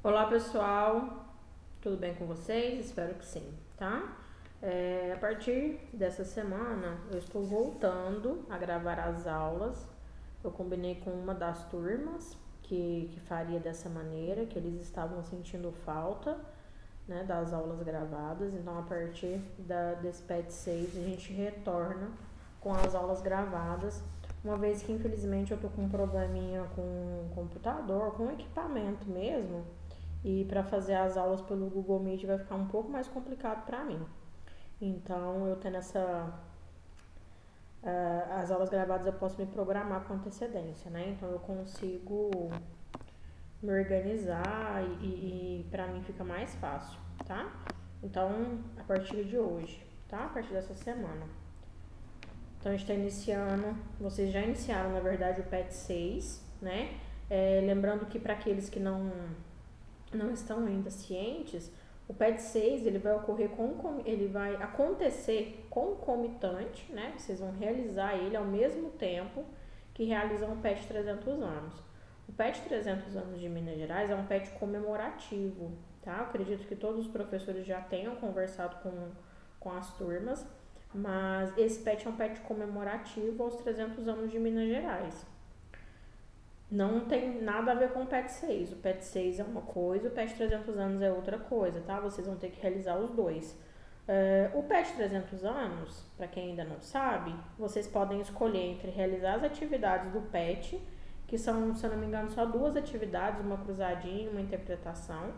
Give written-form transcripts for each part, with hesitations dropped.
Olá pessoal, tudo bem com vocês? Espero que sim, tá? A partir dessa semana eu estou voltando a gravar as aulas. Eu combinei com uma das turmas que faria dessa maneira, que eles estavam sentindo falta, né, das aulas gravadas. Então a partir desse PET 6 a gente retorna com as aulas gravadas. Uma vez que infelizmente eu tô com um probleminha com o computador, com o equipamento mesmo, e para fazer as aulas pelo Google Meet vai ficar um pouco mais complicado para mim. Então, eu tendo as aulas gravadas eu posso me programar com antecedência, né? Então, eu consigo me organizar e para mim fica mais fácil, tá? Então, a partir de hoje, tá? A partir dessa semana. Então, a gente está iniciando, vocês já iniciaram, na verdade, o PET 6, né? Lembrando que para aqueles que não estão ainda cientes, o PET 6 ele vai acontecer concomitante, né? Vocês vão realizar ele ao mesmo tempo que realizam o PET 300 anos. O PET 300 anos de Minas Gerais é um PET comemorativo, tá? Eu acredito que todos os professores já tenham conversado com as turmas, mas esse PET é um PET comemorativo aos 300 anos de Minas Gerais. Não tem nada a ver com o PET 6. O PET 6 é uma coisa, o PET 300 anos é outra coisa, tá? Vocês vão ter que realizar os dois. O PET 300 anos, para quem ainda não sabe, vocês podem escolher entre realizar as atividades do PET, que são, se eu não me engano, só 2 atividades, uma cruzadinha e uma interpretação,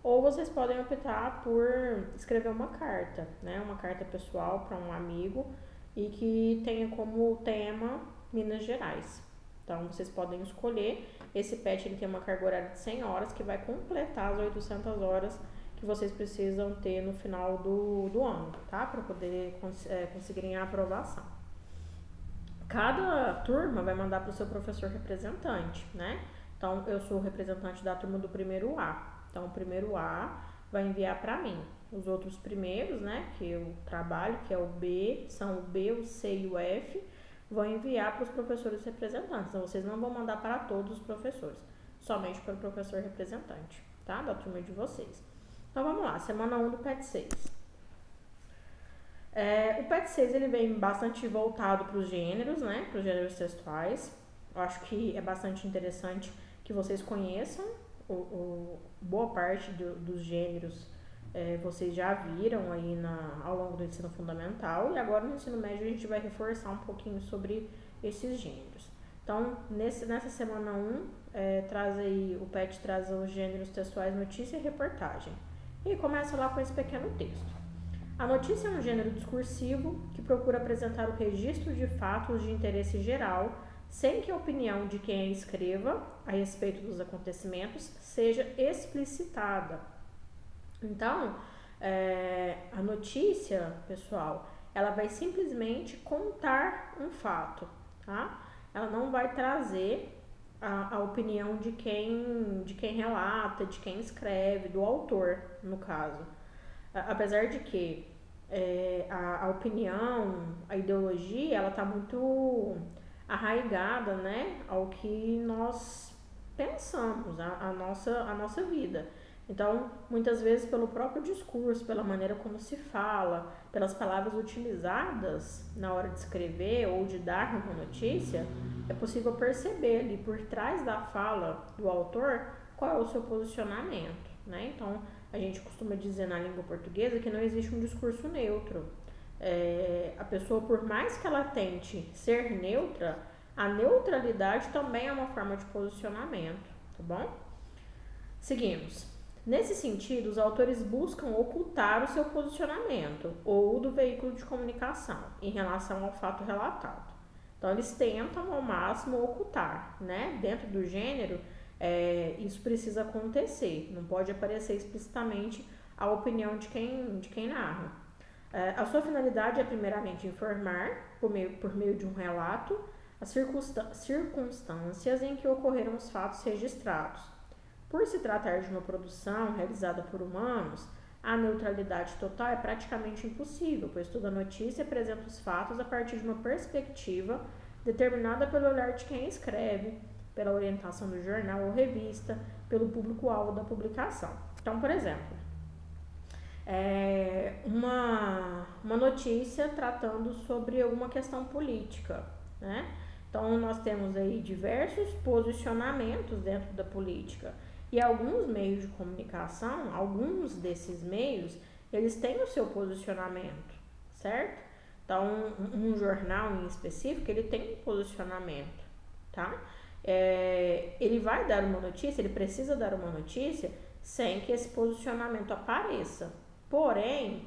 ou vocês podem optar por escrever uma carta, né? Uma carta pessoal para um amigo e que tenha como tema Minas Gerais. Então, vocês podem escolher. Esse PET ele tem uma carga horária de 100 horas, que vai completar as 800 horas que vocês precisam ter no final do ano, tá? Para poder conseguirem a aprovação. Cada turma vai mandar para o seu professor representante, né? Então, eu sou o representante da turma do primeiro A. Então, o primeiro A vai enviar para mim. Os outros primeiros, né, que eu trabalho, que é o B, são o B, o C e o F, vão enviar para os professores representantes. Então, vocês não vão mandar para todos os professores, somente para o professor representante, tá? Da turma de vocês. Então, vamos lá, semana 1 do PET 6. O PET 6 ele vem bastante voltado para os gêneros, né? Para os gêneros textuais. Eu acho que é bastante interessante que vocês conheçam boa parte dos gêneros. Vocês já viram aí ao longo do ensino fundamental, e agora no ensino médio a gente vai reforçar um pouquinho sobre esses gêneros. Então, nessa semana 1, o PET traz os gêneros textuais notícia e reportagem. E começa lá com esse pequeno texto. A notícia é um gênero discursivo que procura apresentar o registro de fatos de interesse geral, sem que a opinião de quem a escreva a respeito dos acontecimentos seja explicitada. Então, a notícia, pessoal, ela vai simplesmente contar um fato, tá? Ela não vai trazer a opinião de quem relata, de quem escreve, do autor, no caso. Apesar de que a opinião, a ideologia, ela tá muito arraigada, né, ao que nós pensamos, a nossa vida. Então, muitas vezes pelo próprio discurso, pela maneira como se fala, pelas palavras utilizadas na hora de escrever ou de dar uma notícia, é possível perceber ali por trás da fala do autor qual é o seu posicionamento, né? Então, a gente costuma dizer na língua portuguesa que não existe um discurso neutro. A pessoa, por mais que ela tente ser neutra, a neutralidade também é uma forma de posicionamento, tá bom? Seguimos. Nesse sentido, os autores buscam ocultar o seu posicionamento ou o do veículo de comunicação em relação ao fato relatado. Então, eles tentam ao máximo ocultar, né? Dentro do gênero, isso precisa acontecer, não pode aparecer explicitamente a opinião de quem narra. A sua finalidade é primeiramente informar, por meio de um relato, as circunstâncias em que ocorreram os fatos registrados. Por se tratar de uma produção realizada por humanos, a neutralidade total é praticamente impossível, pois toda notícia apresenta os fatos a partir de uma perspectiva determinada pelo olhar de quem escreve, pela orientação do jornal ou revista, pelo público-alvo da publicação. Então, por exemplo, uma notícia tratando sobre alguma questão política, né? Então, nós temos aí diversos posicionamentos dentro da política e alguns meios de comunicação, alguns desses meios, eles têm o seu posicionamento, certo? Então, um jornal em específico, ele tem um posicionamento, tá? Ele vai dar uma notícia, ele precisa dar uma notícia sem que esse posicionamento apareça. Porém,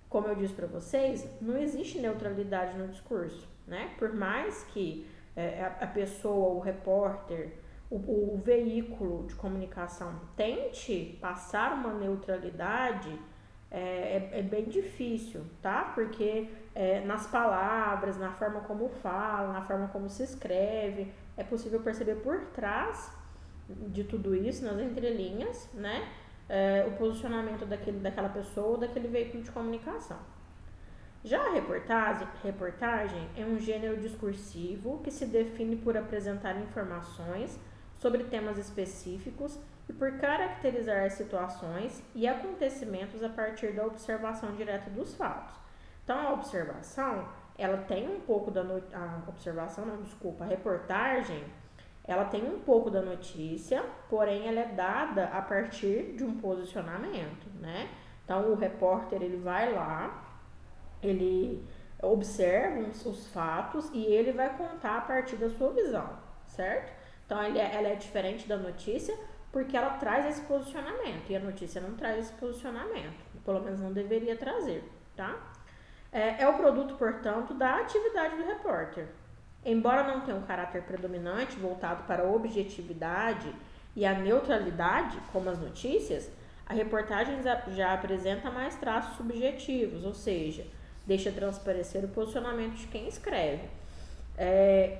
como eu disse para vocês, não existe neutralidade no discurso, né? Por mais que a pessoa, o repórter, o veículo de comunicação tente passar uma neutralidade, é bem difícil, tá? Porque nas palavras, na forma como fala, na forma como se escreve, é possível perceber por trás de tudo isso, nas entrelinhas, né? O posicionamento daquela pessoa ou daquele veículo de comunicação. Já a reportagem é um gênero discursivo que se define por apresentar informações sobre temas específicos e por caracterizar as situações e acontecimentos a partir da observação direta dos fatos. Então, a observação, ela tem um pouco a reportagem, ela tem um pouco da notícia, porém ela é dada a partir de um posicionamento, né? Então, o repórter, ele vai lá, ele observa os fatos e ele vai contar a partir da sua visão, certo? Então, ela é diferente da notícia porque ela traz esse posicionamento e a notícia não traz esse posicionamento, pelo menos não deveria trazer, tá? É o produto, portanto, da atividade do repórter. Embora não tenha um caráter predominante voltado para a objetividade e a neutralidade, como as notícias, a reportagem já apresenta mais traços subjetivos, ou seja, deixa transparecer o posicionamento de quem escreve. É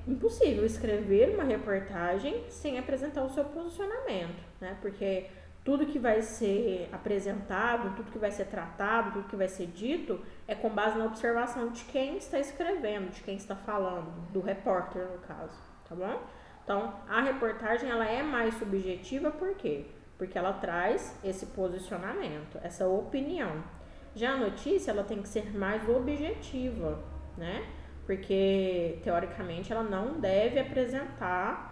impossível escrever uma reportagem sem apresentar o seu posicionamento, né? Porque tudo que vai ser apresentado, tudo que vai ser tratado, tudo que vai ser dito é com base na observação de quem está escrevendo, de quem está falando, do repórter no caso, tá bom? Então, a reportagem ela é mais subjetiva, por quê? Porque ela traz esse posicionamento, essa opinião. Já a notícia, ela tem que ser mais objetiva, né? Porque, teoricamente, ela não deve apresentar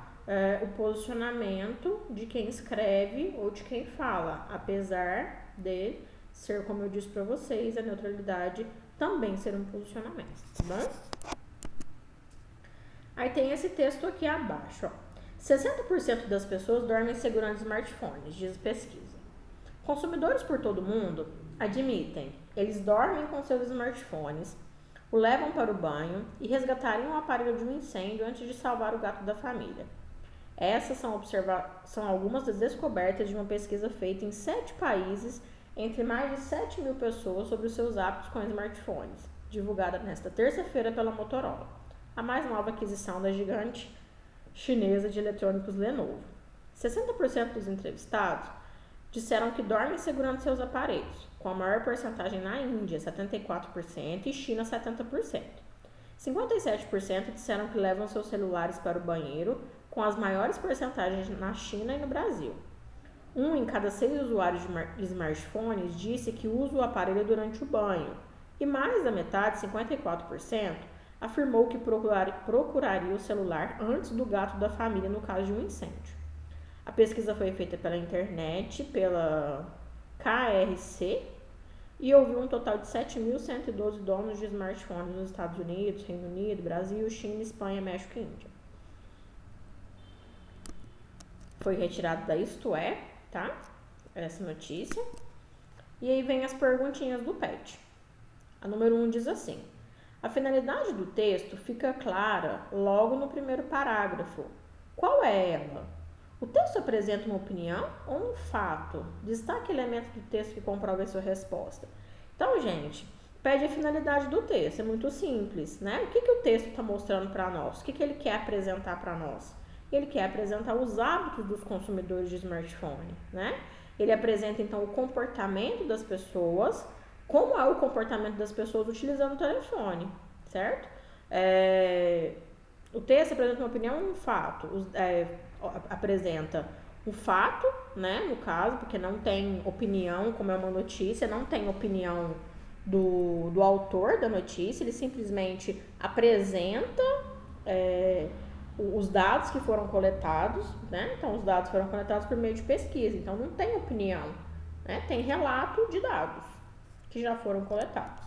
o posicionamento de quem escreve ou de quem fala, apesar de ser, como eu disse para vocês, a neutralidade também ser um posicionamento, tá bom? Aí tem esse texto aqui abaixo, ó. 60% das pessoas dormem segurando smartphones, diz pesquisa. Consumidores por todo o mundo admitem, eles dormem com seus smartphones, o levam para o banho e resgatariam o aparelho de um incêndio antes de salvar o gato da família. Essas são algumas das descobertas de uma pesquisa feita em 7 países entre mais de 7 mil pessoas sobre os seus hábitos com smartphones, divulgada nesta terça-feira pela Motorola, a mais nova aquisição da gigante chinesa de eletrônicos Lenovo. 60% dos entrevistados disseram que dormem segurando seus aparelhos, com a maior porcentagem na Índia, 74%, e China, 70%. 57% disseram que levam seus celulares para o banheiro, com as maiores porcentagens na China e no Brasil. 1 em cada 6 usuários de smartphones disse que usa o aparelho durante o banho, e mais da metade, 54%, afirmou que procuraria o celular antes do gato da família no caso de um incêndio. A pesquisa foi feita pela internet, pela KRC, e ouviu um total de 7.112 donos de smartphones nos Estados Unidos, Reino Unido, Brasil, China, Espanha, México e Índia. Foi retirado da Isto É, tá? Essa notícia. E aí vem as perguntinhas do PET. A número 1 diz assim: a finalidade do texto fica clara logo no primeiro parágrafo. Qual é ela? O texto apresenta uma opinião ou um fato? Destaque elementos do texto que comprovem sua resposta. Então, gente, pede a finalidade do texto. É muito simples, né? O que o texto está mostrando para nós? O que ele quer apresentar para nós? Ele quer apresentar os hábitos dos consumidores de smartphone, né? Ele apresenta, então, o comportamento das pessoas, como é o comportamento das pessoas utilizando o telefone, certo? O texto apresenta uma opinião e um fato. Apresenta o fato, né, no caso, porque não tem opinião, como é uma notícia, não tem opinião do autor da notícia, ele simplesmente apresenta os dados que foram coletados, né? Então, os dados foram coletados por meio de pesquisa, então não tem opinião, né? Tem relato de dados que já foram coletados.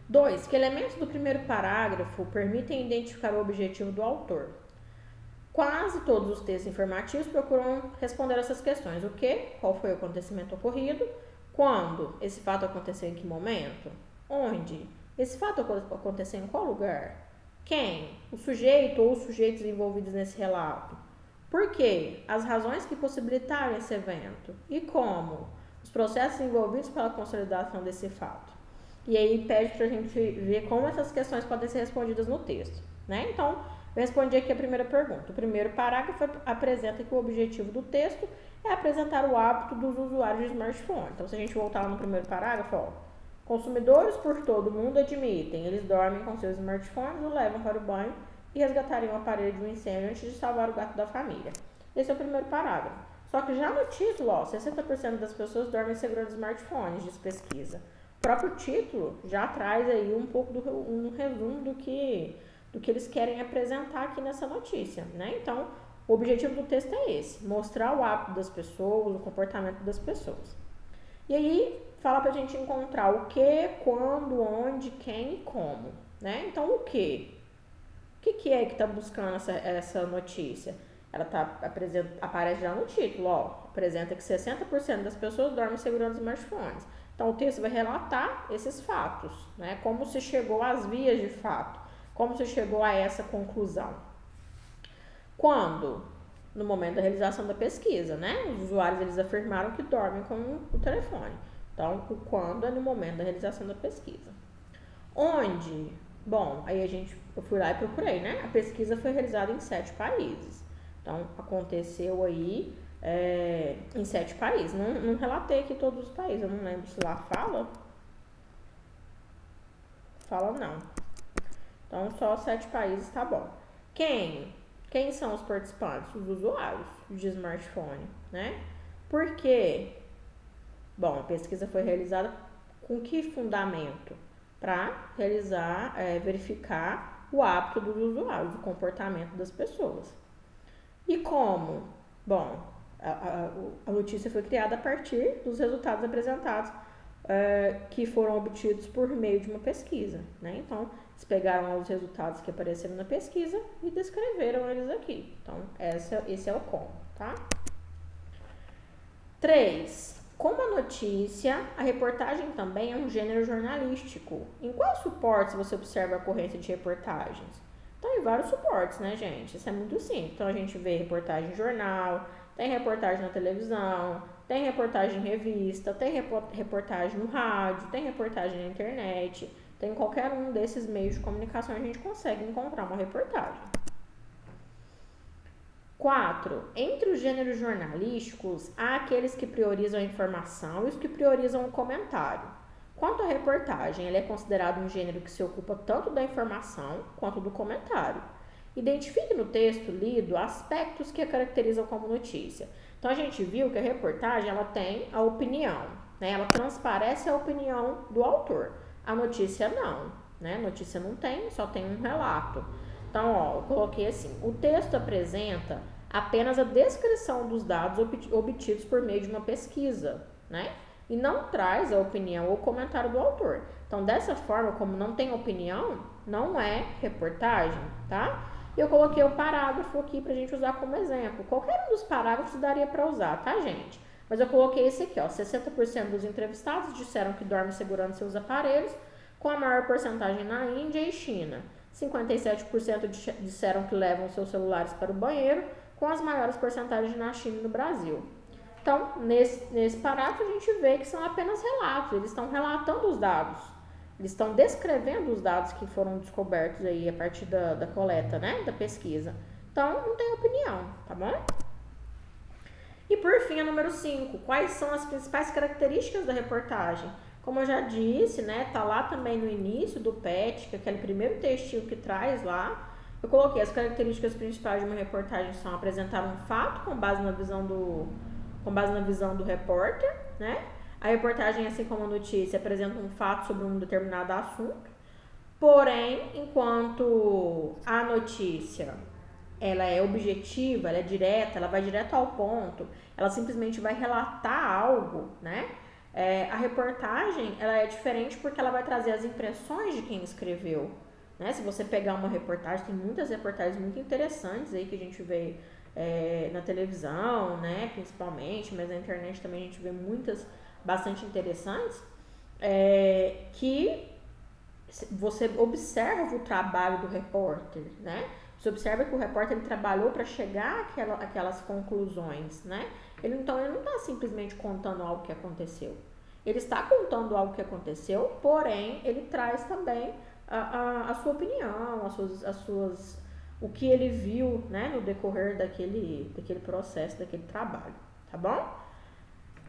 2. Que elementos do primeiro parágrafo permitem identificar o objetivo do autor? Quase todos os textos informativos procuram responder essas questões. O que? Qual foi o acontecimento ocorrido? Quando? Esse fato aconteceu em que momento? Onde? Esse fato aconteceu em qual lugar? Quem? O sujeito ou os sujeitos envolvidos nesse relato? Por quê? As razões que possibilitaram esse evento. E como? Os processos envolvidos pela consolidação desse fato. E aí pede pra gente ver como essas questões podem ser respondidas no texto, né? Então, eu respondi aqui a primeira pergunta. O primeiro parágrafo apresenta que o objetivo do texto é apresentar o hábito dos usuários de smartphone. Então, se a gente voltar lá no primeiro parágrafo, ó, consumidores por todo o mundo admitem, eles dormem com seus smartphones, o levam para o banho e resgatariam o aparelho de um incêndio antes de salvar o gato da família. Esse é o primeiro parágrafo. Só que já no título, ó, 60% das pessoas dormem segurando smartphones, diz pesquisa. O próprio título já traz aí um pouco um resumo do que eles querem apresentar aqui nessa notícia, né? Então, o objetivo do texto é esse, mostrar o hábito das pessoas, o comportamento das pessoas. E aí, fala pra gente encontrar o que, quando, onde, quem e como, né? Então, o que? O que é que tá buscando essa notícia? Ela aparece já no título, ó, apresenta que 60% das pessoas dormem segurando smartphones. Então, o texto vai relatar esses fatos, né? Como se chegou às vias de fato, como se chegou a essa conclusão. Quando? No momento da realização da pesquisa, né? Os usuários, eles afirmaram que dormem com o telefone. Então, o quando é no momento da realização da pesquisa. Onde? Bom, aí eu fui lá e procurei, né? A pesquisa foi realizada em 7 países. Então, aconteceu aí em 7 países. Não relatei aqui todos os países, eu não lembro se lá fala. Fala não. Então, só 7 países tá bom. Quem são os participantes? Os usuários de smartphone, né? Por quê? Bom, a pesquisa foi realizada com que fundamento? Para verificar o hábito dos usuários, o comportamento das pessoas. E como? Bom, a notícia foi criada a partir dos resultados apresentados que foram obtidos por meio de uma pesquisa, né? Então, eles pegaram os resultados que apareceram na pesquisa e descreveram eles aqui. Então, esse é o como, tá? 3. Como a notícia, a reportagem também é um gênero jornalístico. Em quais suportes você observa a ocorrência de reportagens? Então, em vários suportes, né, gente? Isso é muito simples. Então, a gente vê reportagem em jornal, tem reportagem na televisão, tem reportagem em revista, tem reportagem no rádio, tem reportagem na internet. Tem qualquer um desses meios de comunicação a gente consegue encontrar uma reportagem. 4. Entre os gêneros jornalísticos, há aqueles que priorizam a informação e os que priorizam o comentário. Quanto à reportagem, ele é considerado um gênero que se ocupa tanto da informação quanto do comentário. Identifique no texto lido aspectos que a caracterizam como notícia. Então, a gente viu que a reportagem ela tem a opinião, né? Ela transparece a opinião do autor. A notícia não, né? A notícia não tem, só tem um relato. Então, ó, eu coloquei assim, o texto apresenta apenas a descrição dos dados obtidos por meio de uma pesquisa, né? E não traz a opinião ou comentário do autor. Então, dessa forma, como não tem opinião, não é reportagem, tá? Eu coloquei um parágrafo aqui pra gente usar como exemplo. Qualquer um dos parágrafos daria pra usar, tá, gente? Mas eu coloquei esse aqui, ó. 60% dos entrevistados disseram que dormem segurando seus aparelhos, com a maior porcentagem na Índia e China. 57% disseram que levam seus celulares para o banheiro, com as maiores porcentagens na China e no Brasil. Então, nesse parágrafo, a gente vê que são apenas relatos, eles estão relatando os dados, eles estão descrevendo os dados que foram descobertos aí a partir da coleta, né, da pesquisa. Então, não tem opinião, tá bom? E por fim, a número 5, quais são as principais características da reportagem? Como eu já disse, né, tá lá também no início do PET, que é aquele primeiro textinho que traz lá, Eu coloquei as características principais de uma reportagem são apresentar um fato com base na visão do repórter, né? A reportagem, assim como a notícia, apresenta um fato sobre um determinado assunto. Porém, enquanto a notícia ela é objetiva, ela é direta, ela vai direto ao ponto, ela simplesmente vai relatar algo, né? A reportagem ela é diferente porque ela vai trazer as impressões de quem escreveu, né? Se você pegar uma reportagem, tem muitas reportagens muito interessantes aí que a gente vê na televisão, né? Principalmente, mas na internet também a gente vê muitas bastante interessantes, que você observa o trabalho do repórter, né? Você observa que o repórter ele trabalhou para chegar àquelas conclusões, né? Ele não está simplesmente contando algo que aconteceu. Ele está contando algo que aconteceu, porém ele traz também a sua opinião, o que ele viu, né, no decorrer daquele processo, daquele trabalho, tá bom?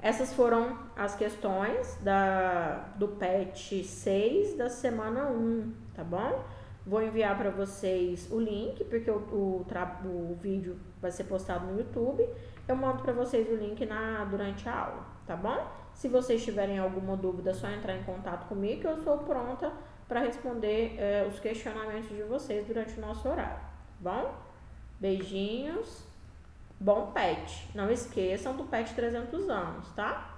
Essas foram as questões do PET 6 da semana 1, tá bom? Vou enviar para vocês o link, porque o vídeo vai ser postado no YouTube. Eu mando para vocês o link durante a aula, tá bom? Se vocês tiverem alguma dúvida, é só entrar em contato comigo, que eu sou pronta para responder os questionamentos de vocês durante o nosso horário, tá bom? Beijinhos, bom PET. Não esqueçam do PET 300 anos, tá?